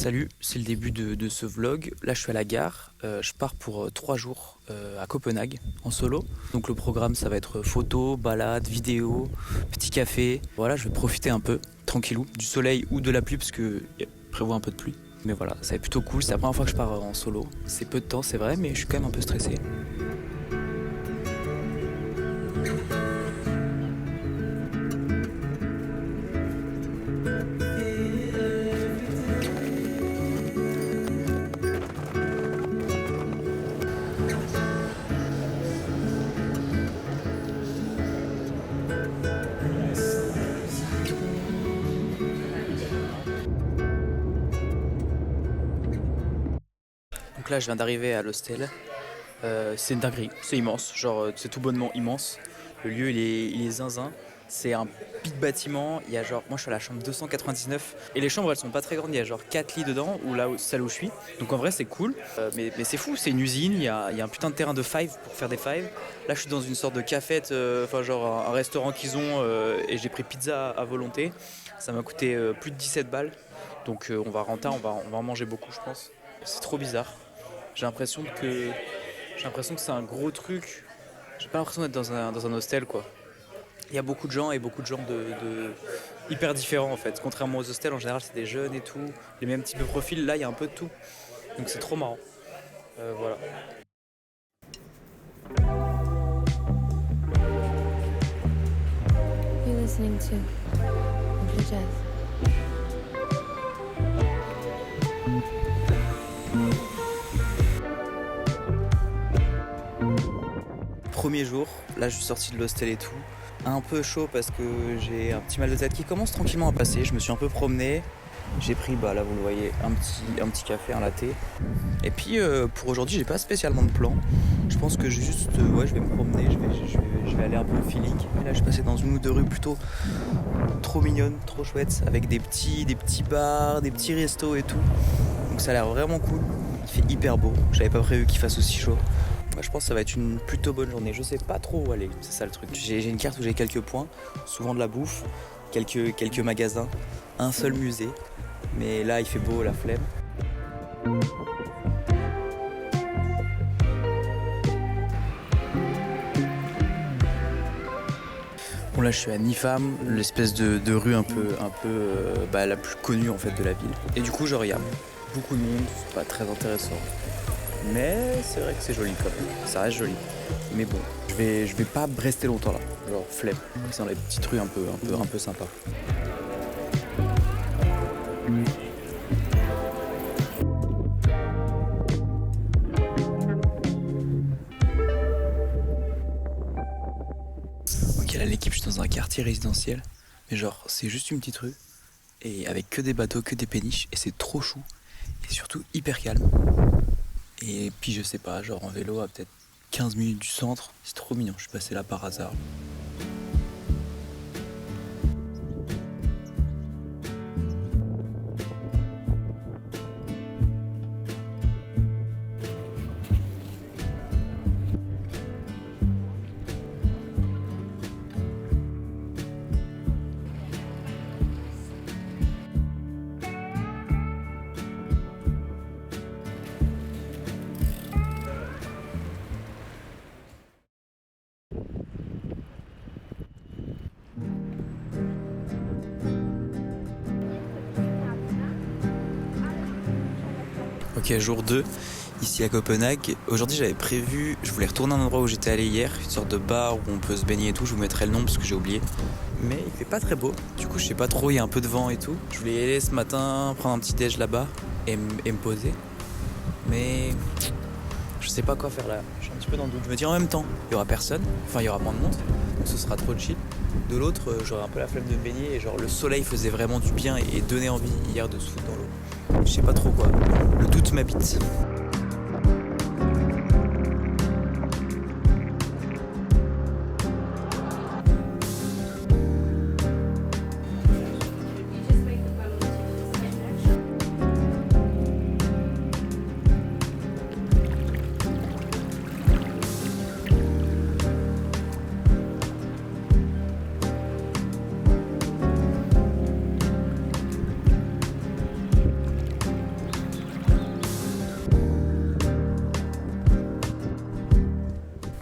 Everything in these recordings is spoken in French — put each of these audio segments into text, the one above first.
Salut, c'est le début de ce vlog. Là, je suis à la gare. Je pars pour 3 jours à Copenhague en solo. Donc le programme, ça va être photo, balade, vidéo, petit café. Voilà, je vais profiter un peu, tranquillou, du soleil ou de la pluie parce que prévoit un peu de pluie. Mais voilà, ça va être plutôt cool. C'est la première fois que je pars en solo. C'est peu de temps, c'est vrai, mais je suis quand même un peu stressé. Donc là, je viens d'arriver à l'hostel. C'est une dinguerie, c'est immense, genre c'est tout bonnement immense. Le lieu il est zinzin. C'est un big bâtiment, il y a genre, moi je suis à la chambre 299 et les chambres elles sont pas très grandes, il y a genre 4 lits dedans, ou là celle où je suis. Donc en vrai c'est cool, mais c'est fou, c'est une usine, il y a un putain de terrain de five pour faire des five. Là je suis dans une sorte de cafette, enfin genre un restaurant qu'ils ont et j'ai pris pizza à volonté. Ça m'a coûté plus de 17 balles, donc on va rentrer, on va en manger beaucoup je pense. C'est trop bizarre, j'ai l'impression que j'ai l'impression que c'est un gros truc. J'ai pas l'impression d'être dans un hostel quoi. Il y a beaucoup de gens et beaucoup de gens hyper différents en fait. Contrairement aux hostels, en général, c'est des jeunes et tout, les mêmes types de profils. Là, il y a un peu de tout. Donc c'est trop marrant. Voilà. You're listening to Uncle Jazz. Premier jour, là je suis sorti de l'hostel et tout. Un peu chaud parce que j'ai un petit mal de tête qui commence tranquillement à passer. Je me suis un peu promené. J'ai pris, bah là vous le voyez, un petit café, un latte. Et puis pour aujourd'hui, j'ai pas spécialement de plan. Je pense que juste, je vais me promener, je vais aller un peu au feeling. Et là, je suis passé dans une ou deux rues plutôt trop mignonnes, trop chouettes, avec des petits bars, des petits restos et tout. Donc ça a l'air vraiment cool. Il fait hyper beau. J'avais pas prévu qu'il fasse aussi chaud. Moi, je pense que ça va être une plutôt bonne journée. Je sais pas trop où aller, c'est ça le truc. J'ai une carte où j'ai quelques points, souvent de la bouffe, quelques magasins, un seul musée. Mais là, il fait beau, la flemme. Bon là je suis à Nifam, l'espèce de rue un peu la plus connue en fait de la ville. Et du coup genre il y a beaucoup de monde, c'est pas très intéressant. Mais c'est vrai que c'est joli quand même, ça reste joli. Mais bon, je vais pas rester longtemps là, genre flemme. C'est dans les petites rues un peu sympas. Ok là l'équipe, je suis dans un quartier résidentiel, mais genre c'est juste une petite rue, et avec que des bateaux, que des péniches, et c'est trop chou, et surtout hyper calme. Et puis je sais pas, genre en vélo à peut-être 15 minutes du centre, c'est trop mignon, je suis passé là par hasard. Ok, jour 2, ici à Copenhague. Aujourd'hui j'avais prévu, je voulais retourner à un endroit où j'étais allé hier, une sorte de bar où on peut se baigner et tout, je vous mettrai le nom parce que j'ai oublié. Mais il fait pas très beau, du coup je sais pas trop, il y a un peu de vent et tout. Je voulais y aller ce matin, prendre un petit déj là-bas et me poser. Mais je sais pas quoi faire là, je suis un petit peu dans le doute. Je me dis en même temps, il y aura personne, enfin il y aura moins de monde, donc ce sera trop chill. De l'autre, j'aurais un peu la flemme de me baigner et genre le soleil faisait vraiment du bien et donnait envie hier de se foutre dans l'eau. Je sais pas trop quoi, le doute m'habite.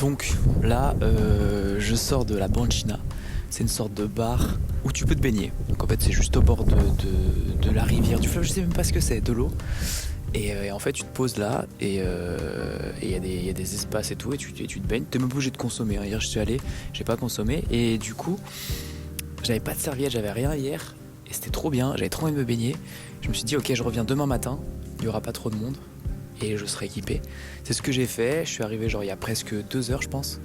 Donc là, je sors de la Bancina. C'est une sorte de bar où tu peux te baigner. Donc en fait, c'est juste au bord de la rivière, du fleuve. Je sais même pas ce que c'est, de l'eau. Et en fait, tu te poses là et il y a des espaces et tout. Et tu te baignes. T'es même pas obligé de consommer. Hier, je suis allé, j'ai pas consommé. Et du coup, j'avais pas de serviette, j'avais rien hier. Et c'était trop bien. J'avais trop envie de me baigner. Je me suis dit, ok, je reviens demain matin. Il y aura pas trop de monde. Et je serai équipé. C'est ce que j'ai fait. Je suis arrivé genre il y a presque 2 heures, je pense.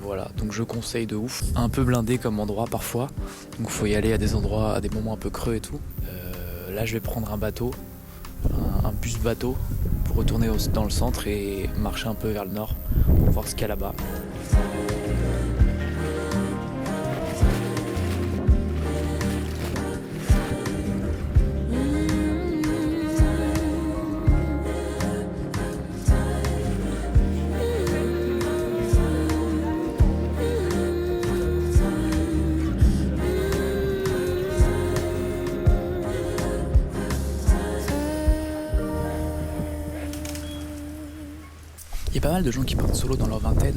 Voilà, donc je conseille de ouf. Un peu blindé comme endroit parfois. Donc faut y aller à des endroits, à des moments un peu creux et tout. Là je vais prendre un bateau, un bus bateau pour retourner dans le centre et marcher un peu vers le nord pour voir ce qu'il y a là-bas. Il y a pas mal de gens qui partent solo dans leur vingtaine,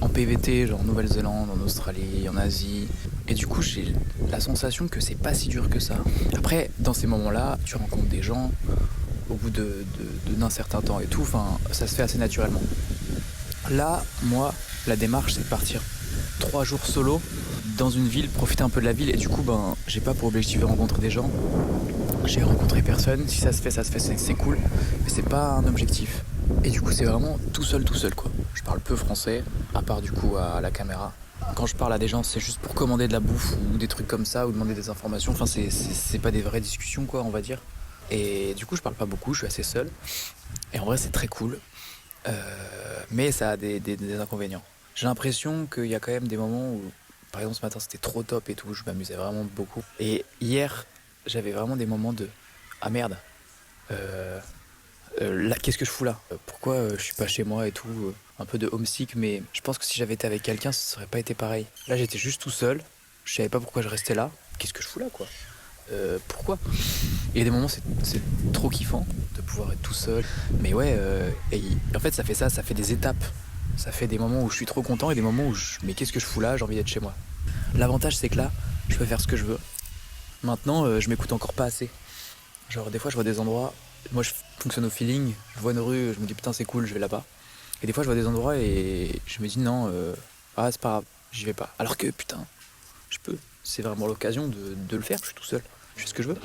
en PVT, genre en Nouvelle-Zélande, en Australie, en Asie. Et du coup, j'ai la sensation que c'est pas si dur que ça. Après, dans ces moments-là, tu rencontres des gens au bout d'un certain temps et tout. Enfin, ça se fait assez naturellement. Là, moi, la démarche, c'est de partir 3 jours solo dans une ville, profiter un peu de la ville. Et du coup, j'ai pas pour objectif de rencontrer des gens. J'ai rencontré personne. Si ça se fait, c'est cool. Mais c'est pas un objectif. Et du coup, c'est vraiment tout seul quoi. Je parle peu français, à part du coup à la caméra. Quand je parle à des gens, c'est juste pour commander de la bouffe ou des trucs comme ça, ou demander des informations. Enfin, c'est pas des vraies discussions, quoi, on va dire. Et du coup, je parle pas beaucoup, je suis assez seul. Et en vrai, c'est très cool. Mais ça a des inconvénients. J'ai l'impression qu'il y a quand même des moments où, par exemple, ce matin, c'était trop top et tout, je m'amusais vraiment beaucoup. Et hier, j'avais vraiment des moments de « Ah merde là, qu'est-ce que je fous là? Pourquoi je suis pas chez moi et tout, un peu de homesick, mais je pense que si j'avais été avec quelqu'un, ça aurait pas été pareil. Là, j'étais juste tout seul, je savais pas pourquoi je restais là. Qu'est-ce que je fous là, quoi? Pourquoi? Il y a des moments, c'est trop kiffant de pouvoir être tout seul. Mais ouais, en fait, ça fait des étapes. Ça fait des moments où je suis trop content et des moments où mais qu'est-ce que je fous là? J'ai envie d'être chez moi. L'avantage, c'est que là, je peux faire ce que je veux. Maintenant, je m'écoute encore pas assez. Genre, des fois, je vois des endroits. Moi, je fonctionne au feeling. Je vois une rue, je me dis putain, c'est cool, je vais là-bas. Et des fois, je vois des endroits et je me dis non, c'est pas grave, j'y vais pas. Alors que putain, je peux. C'est vraiment l'occasion de le faire. Je suis tout seul. Je fais ce que je veux.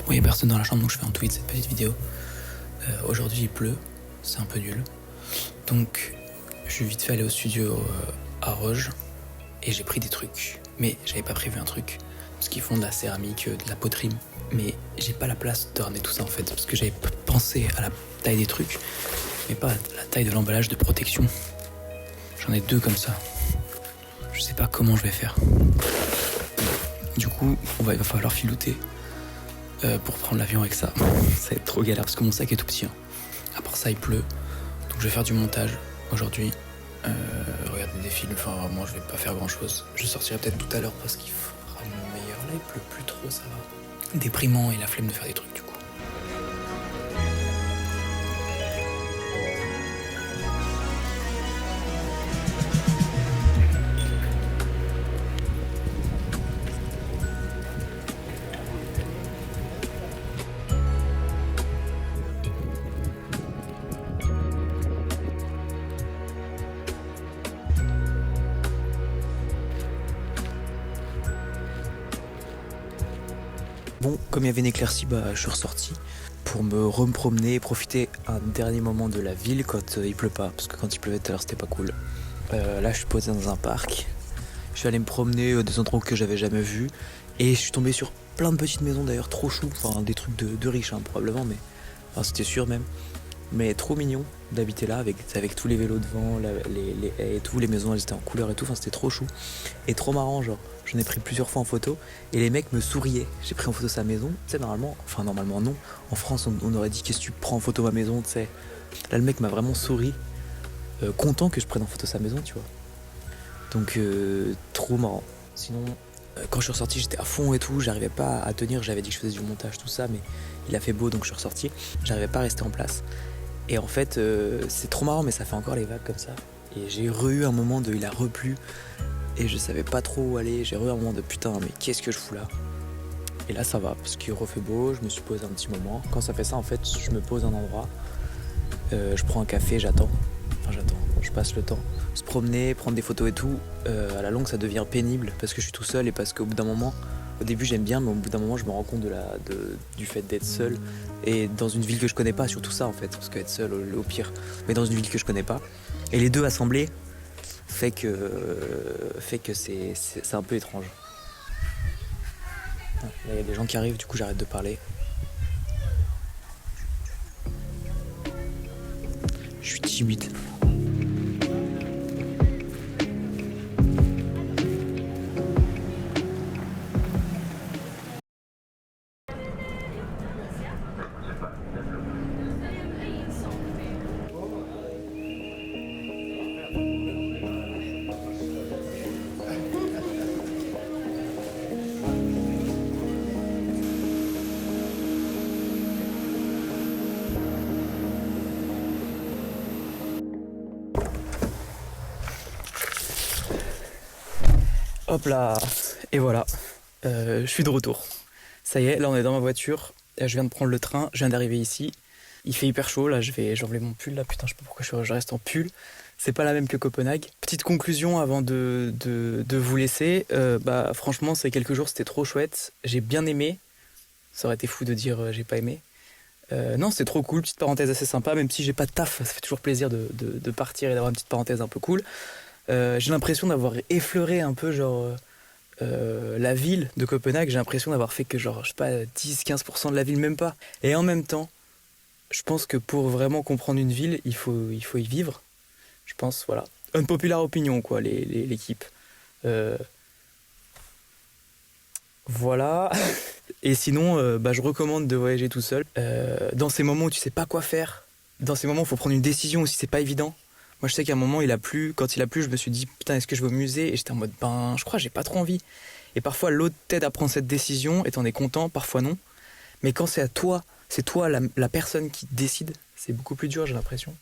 Bon, il n'y a personne dans la chambre, donc je fais un tweet cette petite vidéo. Aujourd'hui, il pleut, c'est un peu nul. Donc, je suis vite fait aller au studio à Roge et j'ai pris des trucs. Mais j'avais pas prévu un truc. Parce qu'ils font de la céramique, de la poterie. Mais j'ai pas la place de ramener tout ça en fait. Parce que j'avais pensé à la taille des trucs, mais pas à la taille de l'emballage de protection. J'en ai 2 comme ça. Je sais pas comment je vais faire. Du coup, il va falloir filouter. Pour prendre l'avion avec ça. Ça va être trop galère parce que mon sac est tout petit. À part ça, il pleut. Donc je vais faire du montage aujourd'hui. Regarder des films. Enfin, vraiment, je vais pas faire grand chose. Je sortirai peut-être tout à l'heure parce qu'il fera meilleur. Là, il pleut plus trop, ça va. Déprimant et la flemme de faire des trucs du coup. Bon, comme il y avait une éclaircie, je suis ressorti pour me promener et profiter un dernier moment de la ville quand il pleut pas. Parce que quand il pleuvait tout à l'heure, c'était pas cool. Là, je suis posé dans un parc. Je suis allé me promener des endroits que j'avais jamais vus. Et je suis tombé sur plein de petites maisons d'ailleurs, trop chou. Enfin, des trucs de riches, hein, probablement, mais... Enfin, c'était sûr même. Mais trop mignon d'habiter là avec tous les vélos devant, les haies et tout, les maisons elles étaient en couleur et tout, enfin c'était trop chou. Et trop marrant, genre, j'en ai pris plusieurs fois en photo et les mecs me souriaient. J'ai pris en photo sa maison, tu sais, normalement non. En France on aurait dit qu'est-ce que tu prends en photo ma maison, tu sais. Là le mec m'a vraiment souri, content que je prenne en photo sa maison, tu vois. Donc trop marrant. Sinon, quand je suis ressorti j'étais à fond et tout, j'arrivais pas à tenir, j'avais dit que je faisais du montage, tout ça, mais il a fait beau donc je suis ressorti, j'arrivais pas à rester en place. Et en fait, c'est trop marrant, mais ça fait encore les vagues comme ça. Et j'ai eu un moment de il a replu et je savais pas trop où aller. J'ai eu un moment de putain, mais qu'est-ce que je fous là? Et là, ça va parce qu'il refait beau. Je me suis posé un petit moment. Quand ça fait ça, en fait, je me pose à un endroit, je prends un café, j'attends. Je passe le temps. Se promener, prendre des photos et tout. À la longue, ça devient pénible parce que je suis tout seul et parce qu'au bout d'un moment. Au début j'aime bien, mais au bout d'un moment je me rends compte du fait d'être seul et dans une ville que je connais pas, surtout ça en fait, parce qu'être seul au pire, mais dans une ville que je connais pas. Et les deux assemblés fait que c'est un peu étrange. Là il y a des gens qui arrivent, du coup j'arrête de parler. Je suis timide. Hop là, et voilà, je suis de retour. Ça y est, là on est dans ma voiture, je viens de prendre le train, je viens d'arriver ici. Il fait hyper chaud, là j'enlève mon pull là, putain je sais pas pourquoi je reste en pull. C'est pas la même que Copenhague. Petite conclusion avant de vous laisser, franchement ces quelques jours c'était trop chouette, j'ai bien aimé. Ça aurait été fou de dire j'ai pas aimé. Non c'était trop cool, petite parenthèse assez sympa, même si j'ai pas de taf, ça fait toujours plaisir de partir et d'avoir une petite parenthèse un peu cool. J'ai l'impression d'avoir effleuré un peu la ville de Copenhague. J'ai l'impression d'avoir fait que je sais pas 10-15% de la ville, même pas. Et en même temps je pense que pour vraiment comprendre une ville il faut y vivre, je pense. Voilà, unpopular opinion quoi, l'équipe, voilà. Et sinon je recommande de voyager tout seul, dans ces moments où tu sais pas quoi faire, dans ces moments où il faut prendre une décision aussi, c'est pas évident. Moi je sais qu'à un moment quand il a plu je me suis dit putain est-ce que je vais au musée, et j'étais en mode je crois que j'ai pas trop envie. Et parfois l'autre t'aide à prendre cette décision et t'en es content, parfois non. Mais quand c'est à toi, c'est toi la personne qui décide, c'est beaucoup plus dur j'ai l'impression.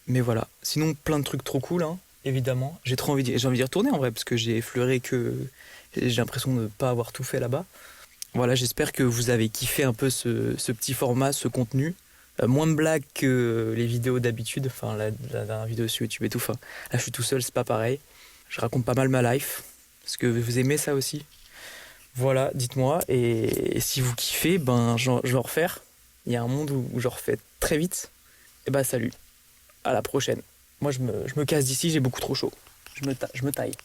Mais voilà, sinon plein de trucs trop cool hein, évidemment. J'ai envie d'y retourner en vrai parce que j'ai effleuré que j'ai l'impression de ne pas avoir tout fait là-bas. Voilà, j'espère que vous avez kiffé un peu ce petit format, ce contenu. Moins de blagues que les vidéos d'habitude, enfin la dernière vidéo sur YouTube et tout. Enfin, là je suis tout seul, c'est pas pareil. Je raconte pas mal ma life. Est-ce que vous aimez ça aussi? Voilà, dites-moi. Et si vous kiffez, je vais en refaire. Il y a un monde où je refais très vite. Et salut, à la prochaine. Moi je me casse d'ici, j'ai beaucoup trop chaud. Je me taille.